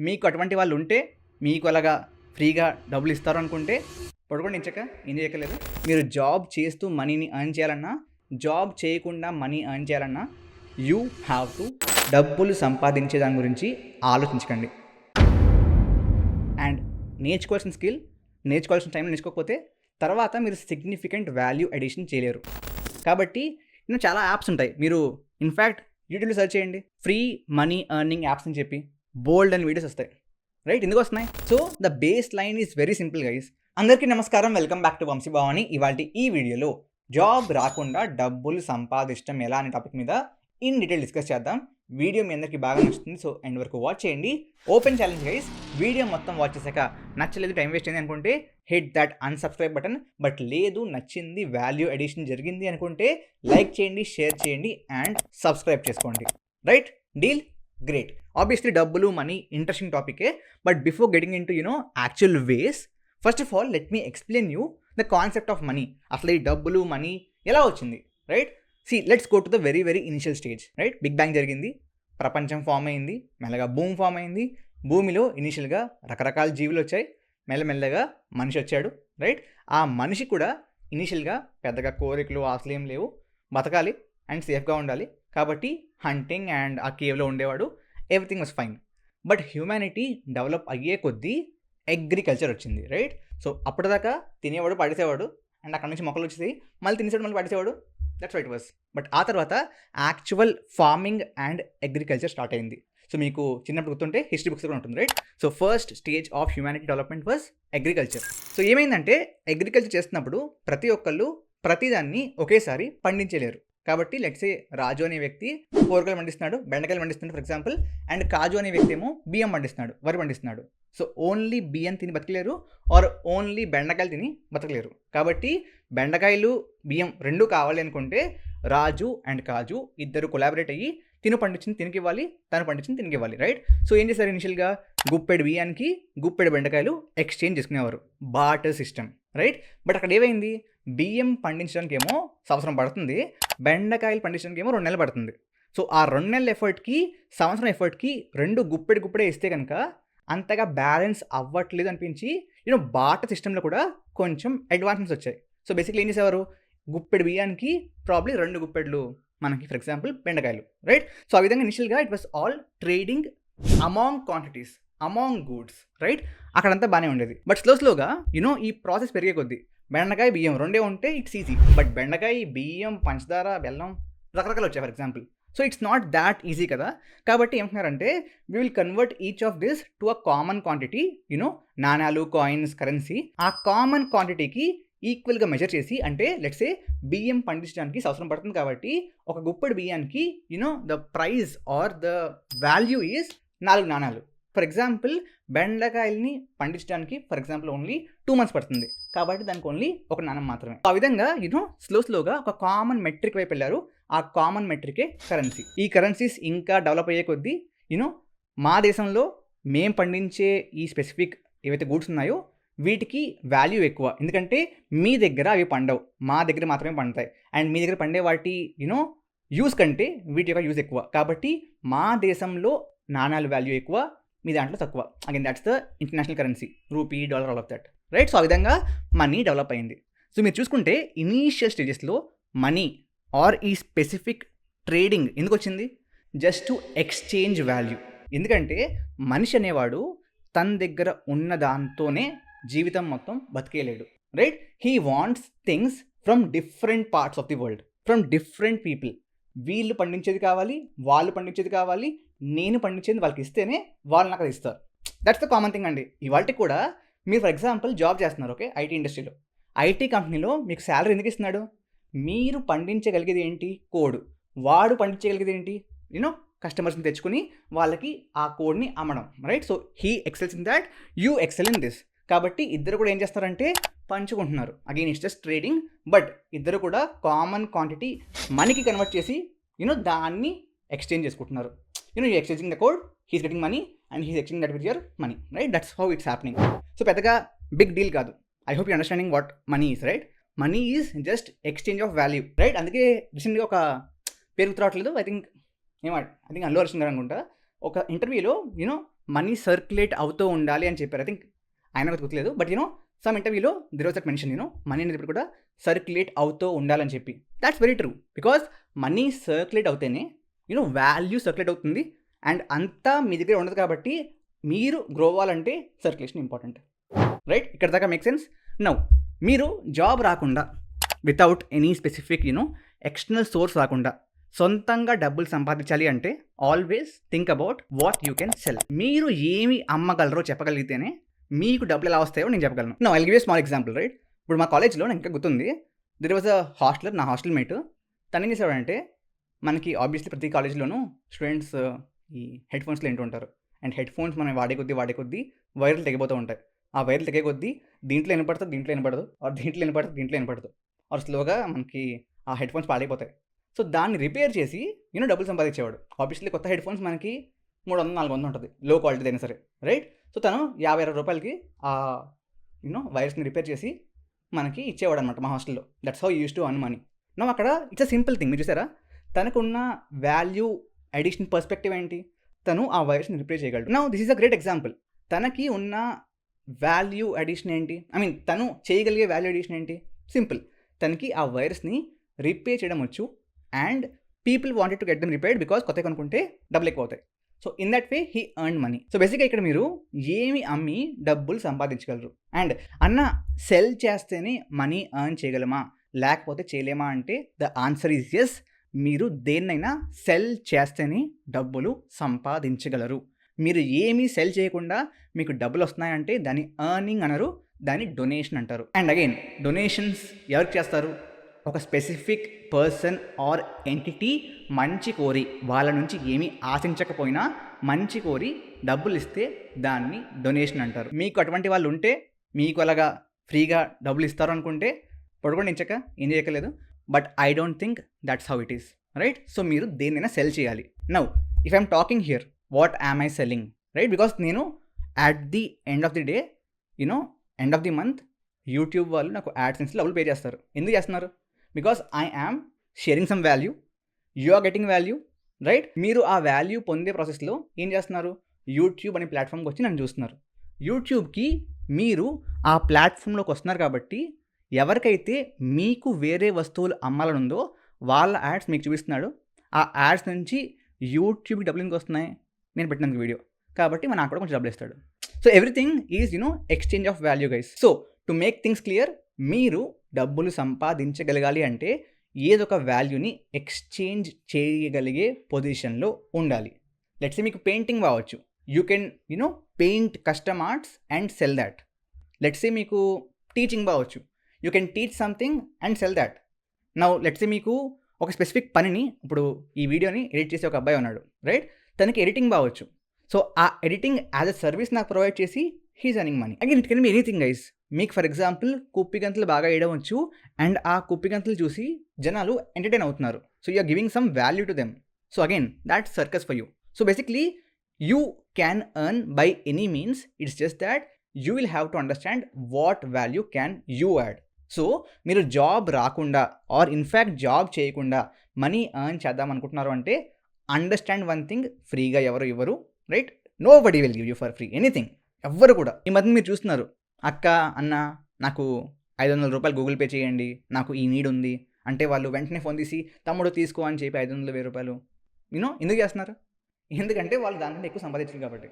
మీకు అటువంటి వాళ్ళు ఉంటే మీకు అలాగా ఫ్రీగా డబ్బులు ఇస్తారు అనుకుంటే పడుకోండి ఇంచక ఏం చేయక్కర్లేదు. మీరు జాబ్ చేస్తూ మనీని ఎర్న్ చేయాలన్నా, జాబ్ చేయకుండా మనీ ఎర్న్ చేయాలన్నా యూ హ్యావ్ టు డబ్బులు సంపాదించే దాని గురించి ఆలోచించకండి. అండ్ నేర్చుకోవాల్సిన టైంలో నేర్చుకోకపోతే తర్వాత మీరు సిగ్నిఫికెంట్ వాల్యూ అడిషన్ చేయలేరు. కాబట్టి చాలా యాప్స్ ఉంటాయి. మీరు ఇన్ఫ్యాక్ట్ యూట్యూబ్లో సెర్చ్ చేయండి, ఫ్రీ మనీ ఎర్నింగ్ యాప్స్ అని చెప్పి బోల్డ్ అని వీడియోస్ వస్తాయి. రైట్, ఎందుకు వస్తున్నాయి? So the base line is very simple guys. అందరికీ నమస్కారం, వెల్కమ్ బ్యాక్ టు వంశీభావని. ఇవాళ ఈ వీడియోలో జాబ్ రాకుండా డబ్బులు సంపాదించడం ఎలా అనే టాపిక్ మీద ఇన్ డీటెయిల్ డిస్కస్ చేద్దాం. వీడియో మీ అందరికీ బాగా నచ్చుతుంది, సో ఎండ్ వరకు వాచ్ చేయండి. ఓపెన్ ఛాలెంజ్ గైస్, వీడియో మొత్తం వాచ్ చేశాక నచ్చలేదు, టైం వేస్ట్ అయింది అనుకుంటే hit that unsubscribe button. But లేదు, నచ్చింది, వాల్యూ అడిషన్ జరిగింది అనుకుంటే లైక్ చేయండి, షేర్ చేయండి అండ్ సబ్స్క్రైబ్ చేసుకోండి. Right, deal? గ్రేట్. ఆబ్వియస్లీ డబ్బులు మనీ ఇంట్రెస్టింగ్ టాపికే, but before getting into actual ways, first of all let me explain you the concept of money. అసలు ఈ డబ్బులు మనీ ఎలా వచ్చింది? Right, let's go to the very very initial stage. Right, big bang జరిగింది, ప్రపంచం form అయింది, మెల్లగా భూమి ఫామ్ అయింది. భూమిలో ఇనిషియల్గా రకరకాల జీవులు వచ్చాయి, మెల్లమెల్లగా మనిషి వచ్చాడు. రైట్, ఆ మనిషి కూడా ఇనిషియల్గా పెద్దగా కోరికలు ఆశలు ఏం లేవు, బతకాలి అండ్ సేఫ్గా ఉండాలి. కాబట్టి హంటింగ్ అండ్ ఆ కేవ్లో ఉండేవాడు, everything was fine. But humanity develop అయ్యే కొద్దీ అగ్రికల్చర్ వచ్చింది. రైట్, సో అప్పటిదాకా తినేవాడు పడేసేవాడు, అండ్ అక్కడ నుంచి మొక్కలు వచ్చేసి మళ్ళీ తినేసాడు, మళ్ళీ పడేసేవాడు. That's right was. బట్ ఆ తర్వాత actual farming and agriculture start అయింది. సో మీకు చిన్నప్పుడు గుర్తుంటే హిస్టరీ బుక్స్ కూడా ఉంటుంది. Right, so first stage of humanity development was agriculture. So ఏమైందంటే అగ్రికల్చర్ చేస్తున్నప్పుడు ప్రతి ఒక్కళ్ళు ప్రతిదాన్ని ఒకేసారి పండించలేరు. కాబట్టి లెట్సే రాజు అనే వ్యక్తి కూరగాయలు పండిస్తున్నాడు, బెండకాయలు పండిస్తున్నాడు ఫర్ ఎగ్జాంపుల్, అండ్ కాజు అనే వ్యక్తి ఏమో బియ్యం పండిస్తున్నాడు, వరి పండిస్తున్నాడు. సో ఓన్లీ బియ్యం తిని బతకలేరు, ఆర్ ఓన్లీ బెండకాయలు తిని బతకలేరు. కాబట్టి బెండకాయలు బియ్యం రెండూ కావాలి అనుకుంటే రాజు అండ్ కాజు ఇద్దరు కొలాబరేట్ అయ్యి తిను పండించింది తినికి ఇవ్వాలి, తను పండించింది తినికి ఇవ్వాలి. రైట్, సో ఏం చేశారు? ఇనిషియల్గా గుప్పెడు బియ్యానికి గుప్పెడు బెండకాయలు ఎక్స్చేంజ్ చేసుకునేవారు, బార్టర్ సిస్టమ్. రైట్, బట్ అక్కడ ఏమైంది? బియ్యం పండించడానికి ఏమో సంవత్సరం పడుతుంది, బెండకాయలు పండించడానికి ఏమో 2 నెలలు పడుతుంది. సో ఆ 2 నెలల ఎఫర్ట్కి సంవత్సరం ఎఫర్ట్కి రెండు గుప్పెడే ఇస్తే కనుక అంతగా బ్యాలెన్స్ అవ్వట్లేదు అనిపించి బార్టర్ సిస్టంలో కూడా కొంచెం అడ్వాన్స్మెంట్స్ వచ్చాయి. సో బేసిక్లీ ఏం చేసేవారు? గుప్పెడు బియ్యానికి ప్రాబ్లీ 2 గుప్పెడ్లు మనకి ఫర్ ఎగ్జాంపుల్ బెండకాయలు. రైట్, సో ఆ విధంగా ఇనిషియల్గా it was all trading among quantities, among goods. Right, అక్కడంతా బాగానే ఉండేది. బట్ స్లోగా ఈ ప్రాసెస్ పెరిగే కొద్దీ బెండకాయ బియ్యం రెండే ఉంటే ఇట్స్ ఈజీ, బట్ బెండకాయ బియ్యం పంచదార బెల్లం రకరకాలు వచ్చాయి for example. So it's not that easy కదా. కాబట్టి ఏమంటున్నారంటే we will convert each of this to a common quantity, నాణాలు, కాయిన్స్, కరెన్సీ. ఆ కామన్ క్వాంటిటీకి ఈక్వల్గా మెజర్ చేసి, అంటే లెట్సే బియ్యం పండించడానికి సంవత్సరం పడుతుంది కాబట్టి ఒక గుప్పెడు బియ్యానికి the price or the value is 4 నాణాలు. ఫర్ ఎగ్జాంపుల్ బెండకాయల్ని పండించడానికి ఫర్ ఎగ్జాంపుల్ ఓన్లీ 2 months పడుతుంది కాబట్టి దానికి ఓన్లీ 1 నాణం మాత్రమే. ఆ విధంగా స్లోగా ఒక కామన్ మెట్రిక్ వైపు వెళ్ళారు. ఆ కామన్ మెట్రికే కరెన్సీ. ఈ కరెన్సీస్ ఇంకా డెవలప్ అయ్యే కొద్దీ మా దేశంలో మేము పండించే ఈ స్పెసిఫిక్ ఏవైతే గూడ్స్ ఉన్నాయో వీటికి వాల్యూ ఎక్కువ, ఎందుకంటే మీ దగ్గర అవి పండవు, మా దగ్గర మాత్రమే పండుతాయి. అండ్ మీ దగ్గర పండే వాటి యూస్ కంటే వీటి యొక్క యూజ్ ఎక్కువ. కాబట్టి మా దేశంలో నాణాలు వాల్యూ ఎక్కువ, మీ దాంట్లో తక్కువ. Again that's the international currency, rupee, dollar, all of that. Right, so ఆ విధంగా మనీ డెవలప్ అయింది. సో మీరు చూసుకుంటే ఇనీషియల్ స్టేజెస్లో మనీ ఆర్ ఈ స్పెసిఫిక్ ట్రేడింగ్ ఎందుకు వచ్చింది? Just to exchange value. ఎందుకంటే మనిషి అనేవాడు తన దగ్గర ఉన్న దాంతోనే జీవితం మొత్తం బతికేయలేడు. Right, he wants things from different parts of the world, from different people. వీళ్ళు పండించేది కావాలి, వాళ్ళు పండించేది కావాలి, నేను పండించేది వాళ్ళకి ఇస్తేనే వాళ్ళు నాకు ఇస్తారు. దట్స్ ద కామన్ థింగ్ అండి. ఇవాళ కూడా మీరు ఫర్ ఎగ్జాంపుల్ జాబ్ చేస్తున్నారు, ఓకే, ఐటీ ఇండస్ట్రీలో. ఐటీ కంపెనీలో మీకు శాలరీ ఎందుకు ఇస్తున్నాడు? మీరు పండించగలిగేది ఏంటి? కోడ్. వాడు పండించగలిగేది ఏంటి? కస్టమర్స్ని తెచ్చుకుని వాళ్ళకి ఆ కోడ్ని అమ్మడం. Right, so he excels in that, you excel in this. కాబట్టి ఇద్దరు కూడా ఏం చేస్తారంటే పంచుకుంటున్నారు. Again it's just trading, but ఇద్దరు కూడా కామన్ క్వాంటిటీ మనీకి కన్వర్ట్ చేసి దాన్ని ఎక్స్చేంజ్ చేసుకుంటున్నారు. You exchanging the code, he's getting money and he's exchanging that with your money. Right, that's how it's happening. So పెద్దగా బిగ్ డీల్ కాదు. I hope you understanding what money is. Right, money is just exchange of value. Right, అందుకే రీసెంట్గా ఒక పేరు గుర్తురావట్లేదు, I think Allu Arjun గారు అనుకుంటా, ఒక ఇంటర్వ్యూలో మనీ సర్క్యులేట్ అవుతూ ఉండాలి అని చెప్పారు. ఐ థింక్ ఆయన గుర్తులేదు, బట్ సమ్ ఇంటర్వ్యూలో there was that mention money అనేది ఇప్పుడు కూడా సర్క్యులేట్ అవుతూ ఉండాలని చెప్పి. That's very true, because money circulate అవుతేనే వాల్యూ సర్క్యులేట్ అవుతుంది, అండ్ అంతా మీ దగ్గర ఉండదు. కాబట్టి మీరు గ్రో అవ్వాలంటే సర్క్యులేషన్ ఇంపార్టెంట్, రైట్? ఇక్కడ దాకా మేక్ సెన్స్. నౌ మీరు జాబ్ రాకుండా, without any specific external source రాకుండా సొంతంగా డబ్బులు సంపాదించాలి అంటే always think about what you can sell. మీరు ఏమి అమ్మగలరో చెప్పగలిగితేనే మీకు డబ్బులు ఎలా వస్తాయో నేను చెప్పగలను. No I'll give you small example, right? ఇప్పుడు మా కాలేజ్లో నాకు ఇంకా గుర్తుంది, దిర్ వాజ్ అ హాస్టలర్, నా హాస్టల్ మేట్. తను ఏం చేసేవాడంటే, మనకి ఆబ్వియస్లీ ప్రతి కాలేజ్లోనూ స్టూడెంట్స్ ఈ హెడ్ ఫోన్స్లో వింటూ ఉంటారు, అండ్ హెడ్ ఫోన్స్ మనం వాడే కొద్దీ వైర్లు తెగిపోతూ ఉంటాయి. ఆ వైర్లు తెగే కొద్దీ దీంట్లో వినపడుతుంది, దీంట్లో వినపడదు, ఆర్ దీంట్లో వినపడదు, ఆర్ స్లోగా మనకి ఆ హెడ్ ఫోన్స్ పాడైపోతాయి. సో దాన్ని రిపేర్ చేసి డబ్బులు సంపాదించేవాడు. ఆబ్వియస్లీ కొత్త హెడ్ ఫోన్స్ మనకి 300-400 ఉంటుంది, లో క్వాలిటీ అయినా సరే, రైట్? సో తను 50-60 రూపాయలకి ఆ వైర్స్ని రిపేర్ చేసి మనకి ఇచ్చేవాడు అనమాట మా హాస్టల్లో. That's how use to earn money. అక్కడ ఇట్స్ అ సింపుల్ థింగ్. మీరు చూసారా, తనకున్న వాల్యూ అడిషన్ పర్స్పెక్టివ్ ఏంటి? తను ఆ వైర్స్ని రిపేర్ చేయగలడు. Now this is a great example. తనకి ఉన్న వాల్యూ అడిషన్ ఏంటి? ఐ మీన్ తను చేయగలిగే వాల్యూ అడిషన్ ఏంటి? సింపుల్. తనకి ఆ వైర్స్ని రిపేర్ చేయడం వచ్చు, and people wanted to get them repaired because కొత్త కొనుక్కుంటే డబ్బులు ఎక్కువ అవుతాయి. So in that way he earn money. So బేసిక్గా ఇక్కడ మీరు ఏమి అమ్మి డబ్బులు సంపాదించగలరు? అండ్ సెల్ చేస్తేనే మనీ ఎర్న్ చేయగలమా, లేకపోతే చేయలేమా అంటే ద ఆన్సర్ ఈజ్ ఎస్. మీరు దేన్నైనా సెల్ చేస్తేనే డబ్బులు సంపాదించగలరు. మీరు ఏమీ సెల్ చేయకుండా మీకు డబ్బులు వస్తున్నాయంటే దాన్ని ఎర్నింగ్ అనరు, దాన్ని డొనేషన్ అంటారు. అండ్ అగైన్, డొనేషన్స్ ఎవరికి చేస్తారు? ఒక స్పెసిఫిక్ పర్సన్ ఆర్ ఎంటిటీ మంచి కోరి, వాళ్ళ నుంచి ఏమీ ఆశించకపోయినా మంచి కోరి డబ్బులు ఇస్తే దాన్ని డొనేషన్ అంటారు. మీకు అటువంటి వాళ్ళు ఉంటే, మీకు అలాగా ఫ్రీగా డబ్బులు ఇస్తారు అనుకుంటే పడుకోండి, ఇంచక ఏం చేయక్కర్లేదు. But I don't think that's how it is, right? So మీరు దేన్నైనా సెల్ చేయాలి. Now if I'm talking here, what am I selling, right? Because నేను at the end of the day, end of the month YouTube వాళ్ళు నాకు AdSense డబ్బులు pay చేస్తారు. ఎందుకు చేస్తున్నారు? Because I am sharing some value, you are getting value, right? మీరు ఆ value పొందే ప్రాసెస్లో ఏం చేస్తున్నారు? యూట్యూబ్ అనే ప్లాట్ఫామ్కి వచ్చి నన్ను చూస్తున్నారు. యూట్యూబ్కి మీరు ఆ ప్లాట్ఫామ్లోకి వస్తున్నారు కాబట్టి ఎవరికైతే మీకు వేరే వస్తువులు అమ్మాలనుందో వాళ్ళ యాడ్స్ మీకు చూపిస్తున్నాడు. ఆ యాడ్స్ నుంచి యూట్యూబ్కి డబ్బులు ఎందుకు వస్తున్నాయి? నేను పెట్టినందుకు వీడియో కాబట్టి నాకు కూడా కొంచెం డబ్బులు ఇస్తాడు. So everything is exchange of value guys. So to make things clear, మీరు డబ్బులు సంపాదించగలగాలి అంటే ఏదో ఒక వాల్యూని ఎక్స్చేంజ్ చేయగలిగే పొజిషన్లో ఉండాలి. లెట్స్ సే మీకు పెయింటింగ్ బావచ్చు, you can paint custom arts and sell that. Let's say మీకు టీచింగ్ బావచ్చు, you can teach something and sell that. Now let's say మీకు ఒక స్పెసిఫిక్ పనిని, ఇప్పుడు ఈ వీడియోని ఎడిట్ చేసే ఒక అబ్బాయి ఉన్నాడు, రైట్? తనకి ఎడిటింగ్ బావచ్చు. సో ఆ ఎడిటింగ్ యాజ్ అ సర్వీస్ నాకు ప్రొవైడ్ చేసి he's earning money. Again it can be anything guys. మీకు ఫర్ ఎగ్జాంపుల్ కుప్పి గంతులు బాగా వేయడం వచ్చు, అండ్ ఆ కుప్పి గంతులు చూసి జనాలు ఎంటర్టైన్ అవుతున్నారు. So you are giving some value to them. So again that's circus for you. So basically you can earn by any means, it's just that you will have to understand what value can you add. So మీరు job రాకుండా or in fact job చేయకుండా money earn చేద్దాం అనుకుంటున్నారు అంటే understand one thing, ఫ్రీగా ఎవరు ఇవ్వరు, right? Nobody will give you for free anything, ఎవ్వరు కూడా. ఈ మధ్య మీరు చూస్తున్నారు, అక్క అన్న నాకు 500 రూపాయలు గూగుల్ పే చేయండి, నాకు ఈ నీడ్ ఉంది అంటే వాళ్ళు వెంటనే ఫోన్ తీసి తమ్ముడు తీసుకో అని చెప్పి 500-1000 రూపాయలు ఎందుకు చేస్తున్నారు? ఎందుకంటే వాళ్ళు దానికంటే ఎక్కువ సంపాదించారు కాబట్టి.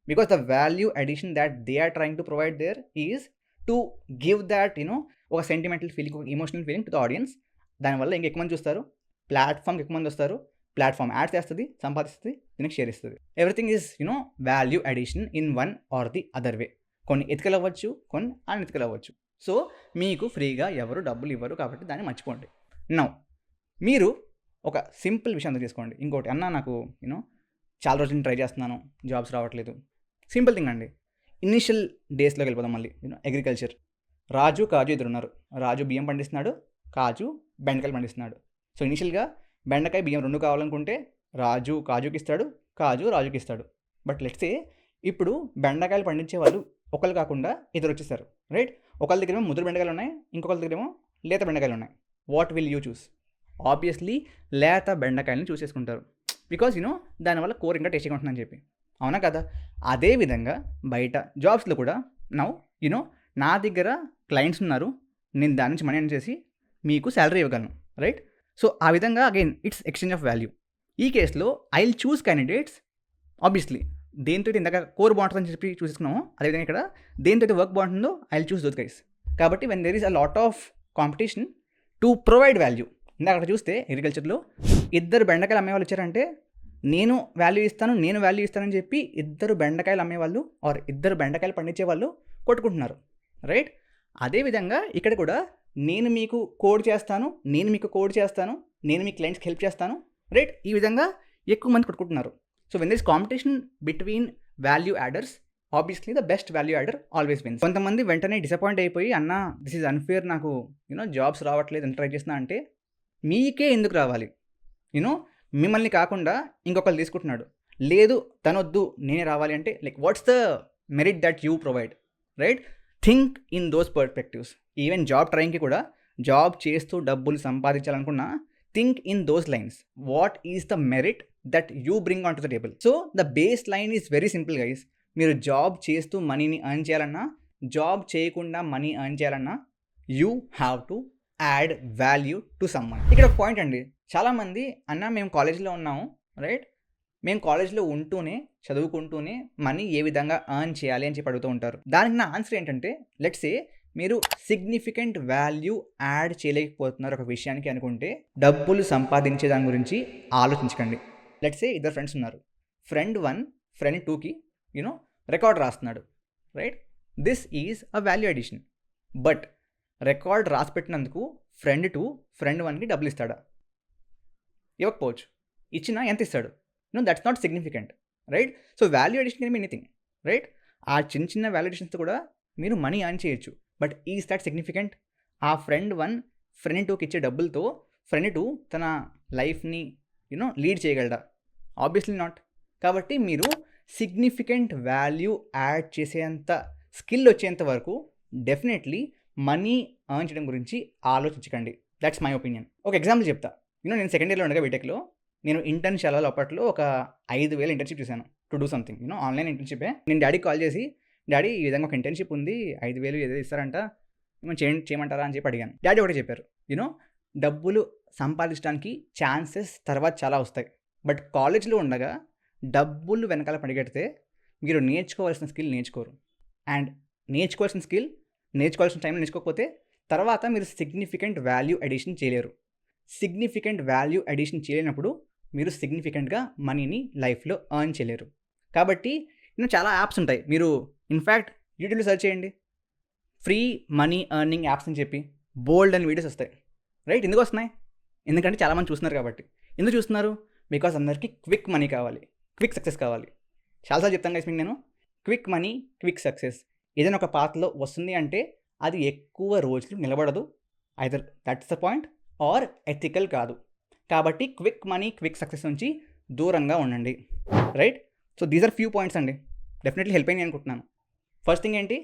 Because the value addition that they are trying to provide there is to give that ఒక సెంటిమెంటల్ ఫీలింగ్, ఒక emotional feeling to the audience. దానివల్ల ఇంకా ఎక్కువ మంది చూస్తారు, ప్లాట్ఫామ్కి ఎక్కువ మంది వస్తారు, ప్లాట్ఫామ్ యాడ్స్ చేస్తుంది, సంపాదిస్తుంది, దీనికి షేర్ ఇస్తుంది. Everything is value addition in one or the other way. కొన్ని ఎతికలు అవ్వచ్చు, కొన్ని అనెతికలు అవ్వచ్చు. సో మీకు ఫ్రీగా ఎవరు డబ్బులు ఇవ్వరు కాబట్టి దాన్ని మర్చిపోండి. నౌ మీరు ఒక సింపుల్ విషయం అంతా తీసుకోండి. ఇంకోటి, అన్న నాకు చాలా రోజులు ట్రై చేస్తున్నాను, జాబ్స్ రావట్లేదు. సింపుల్ థింగ్ అండి. ఇనిషియల్ డేస్లోకి వెళ్ళిపోదాం మళ్ళీ. అగ్రికల్చర్, రాజు కాజు ఇద్దరు ఉన్నారు. రాజు బియ్యం పండిస్తున్నాడు, కాజు బెండకాయలు పండిస్తున్నాడు. సో ఇనిషియల్గా బెండకాయ బియ్యం 2 కావాలనుకుంటే రాజు కాజుకి ఇస్తాడు, కాజు రాజుకి ఇస్తాడు. బట్ లెట్స్ సే ఇప్పుడు బెండకాయలు పండించే వాళ్ళు ఒకళ్ళు కాకుండా ఇద్దరు వచ్చేసారు, రైట్? ఒకళ్ళ దగ్గరేమో ముదురు బెండకాయలు ఉన్నాయి, ఇంకొకళ్ళ దగ్గరేమో లేత బెండకాయలు ఉన్నాయి. What will you choose? Obviously లేత బెండకాయలని చూసేసుకుంటారు. బికాజ్ దానివల్ల కూర ఇంకా టేస్టీగా ఉంటుందని చెప్పి. అవునా కదా? అదే విధంగా బయట జాబ్స్‌లో కూడా నౌ నా దగ్గర క్లయింట్స్ ఉన్నారు. నేను దాని నుంచి మనీ ఎర్న్ చేసి మీకు సాలరీ ఇవ్వగలను. రైట్? సో, ఆ విధంగా again it's exchange of value. ఈ కేస్‌లో I will choose candidates obviously దేనితోటి ఇందాక కోర్ బావుంటదని చెప్పి చూసేసుకున్నామో, అదేవిధంగా ఇక్కడ దేనితోటి వర్క్ బావుంటుందో I will choose those guys. కాబట్టి when there is a lot of competition to provide value. ఇందాక అక్కడ చూస్తే అగ్రికల్చర్‌లో ఇద్దరు బెండకాయలు అమ్మేవాళ్ళు వచ్చారంటే నేను వాల్యూ ఇస్తానని చెప్పి ఇద్దరు బెండకాయలు అమ్మేవాళ్ళు ఆర్ ఇద్దరు బెండకాయలు పండించేవాళ్ళు కొట్టుకుంటున్నారు. రైట్? అదేవిధంగా ఇక్కడ కూడా నేను మీకు కోడ్ చేస్తాను, నేను మీ క్లయింట్స్కి హెల్ప్ చేస్తాను. రైట్? ఈ విధంగా ఎక్కువ మంది కొట్టుకుంటున్నారు. So when this competition between value adders, obviously the best value adder always wins. కొంతమంది వెంటనే డిసప్పాయింట్ అయిపోయి అన్నా దిస్ ఈజ్ అన్ఫేర్, నాకు జాబ్స్ రావట్లేదు ఎంత ట్రై చేస్తున్నా అంటే మీకే ఎందుకు రావాలి? మిమ్మల్ని కాకుండా ఇంకొకరు తీసుకుంటున్నాడు. లేదు తనొద్దు నేనే రావాలి అంటే like what's the merit that you provide? Right? Think in those perspectives. Even job ట్రైంగ్కి కూడా జాబ్ చేస్తూ డబ్బులు సంపాదించాలనుకున్నా think in those lines. What is the merit that you bring on to the table? So the base line is very simple guys. మీరు job చేస్తూ మనీని earn చేయాలన్నా, job చేయకుండా మనీ ఎర్న్ చేయాలన్నా you have to add value to someone. ఇక్కడ ఒక point అండి, చాలామంది అన్న మేము కాలేజ్లో ఉన్నాము, రైట్, మేము కాలేజ్లో ఉంటూనే చదువుకుంటూనే మనీ ఏ విధంగా ఎర్న్ చేయాలి అని చెప్పి అడుగుతూ ఉంటారు. దానికి నా ఆన్సర్ ఏంటంటే లెట్స్ సే మీరు సిగ్నిఫికెంట్ వాల్యూ యాడ్ చేయలేకపోతున్నారు ఒక విషయానికి అనుకుంటే డబ్బులు సంపాదించే దాని గురించి ఆలోచించకండి. లెట్స్ సే ఇద్దరు ఫ్రెండ్స్ ఉన్నారు. ఫ్రెండ్ 1 ఫ్రెండ్ 2కి రికార్డ్ రాస్తున్నాడు. Right? This is a value addition. But record రాసి పెట్టినందుకు ఫ్రెండ్ 2 ఫ్రెండ్ 1కి డబ్బులు ఇస్తాడా? ఇవ్వకపోవచ్చు. ఇచ్చినా ఎంత ఇస్తాడు? That's not significant. Right? So value addition can be anything. Right? ఆ చిన్న చిన్న వాల్యూ అడిషన్స్తో కూడా మీరు మనీ ఎర్న్ చేయొచ్చు. But is that significant? ఆ ఫ్రెండ్ 1 ఫ్రెండ్ 2కి ఇచ్చే డబ్బులతో ఫ్రెండ్ 2 తన లైఫ్ని లీడ్ చేయగలడా? Obviously not. కాబట్టి మీరు సిగ్నిఫికెంట్ వాల్యూ యాడ్ చేసేంత స్కిల్ వచ్చేంత వరకు డెఫినెట్లీ మనీ ఎర్న్ చేయడం గురించి ఆలోచించకండి. That's my opinion. ఒక ఎగ్జాంపుల్ చెప్తా. నేను సెకండ్ ఇయర్లో ఉండగా బీటెక్లో నేను ఇంటర్న్షిప్ అప్పట్లో ఒక 5,000 ఇంటర్న్షిప్ చేశాను టు డూ సంథింగ్ ఆన్లైన్ ఇంటర్న్షిపే. నేను డాడీకి కాల్ చేసి డాడీ ఈ విధంగా ఒక ఇంటర్న్షిప్ ఉంది, 5,000 ఏదో ఇస్తారంట, మేము చేయమంటారా అని చెప్పి అడిగాను. డాడీ ఒకటే చెప్పారు, డబ్బులు సంపాదించడానికి ఛాన్సెస్ తర్వాత చాలా వస్తాయి, బట్ కాలేజ్లో ఉండగా డబ్బులు వెనకాల పరిగెడితే మీరు నేర్చుకోవాల్సిన స్కిల్ నేర్చుకోరు. అండ్ నేర్చుకోవాల్సిన టైంలో నేర్చుకోకపోతే తర్వాత మీరు సిగ్నిఫికెంట్ వాల్యూ అడిషన్ చేయలేరు. సిగ్నిఫికెంట్ వాల్యూ అడిషన్ చేయలేనప్పుడు మీరు సిగ్నిఫికెంట్గా మనీని లైఫ్లో ఎర్న్ చేయలేరు. కాబట్టి చాలా యాప్స్ ఉంటాయి. మీరు ఇన్ఫ్యాక్ట్ యూట్యూబ్లో సెర్చ్ చేయండి, ఫ్రీ మనీ ఎర్నింగ్ యాప్స్ అని చెప్పి బోల్డ్ అని వీడియోస్ వస్తాయి. రైట్? ఎందుకు వస్తున్నాయి? ఎందుకంటే చాలామంది చూస్తున్నారు కాబట్టి. ఎందుకు చూస్తున్నారు? బికాస్ అందరికీ క్విక్ మనీ కావాలి, క్విక్ సక్సెస్ కావాలి. చాలాసార్లు చెప్తాను గైస్ మీకు నేను, క్విక్ మనీ క్విక్ సక్సెస్ ఏదైనా ఒక పాత్రలో వస్తుంది అంటే అది ఎక్కువ రోజులు నిలబడదు. Either that's the point or ethical కాదు. కాబట్టి క్విక్ మనీ క్విక్ సక్సెస్ నుంచి దూరంగా ఉండండి. Right? So these are few points అండి, డెఫినెట్లీ హెల్ప్ అయ్యింది అనుకుంటున్నాను. ఫస్ట్ థింగ్ ఏంటి,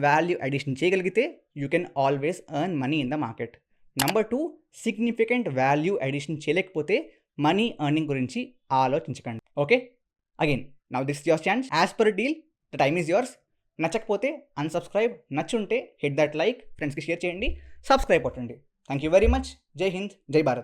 వాల్యూ అడిషన్ చేయగలిగితే you can always earn money in the market. Number 2, significant value addition చేయలేకపోతే మనీ ఎర్నింగ్ గురించి ఆలోచించకండి. Okay? Again now this is your chance. As per deal the time is yours. నచ్చకపోతే unsubscribe, నచ్చుంటే hit that like, ఫ్రెండ్స్కి share చేయండి, subscribe కొట్టండి. Thank you very much. జై హింద్, జై భారత్.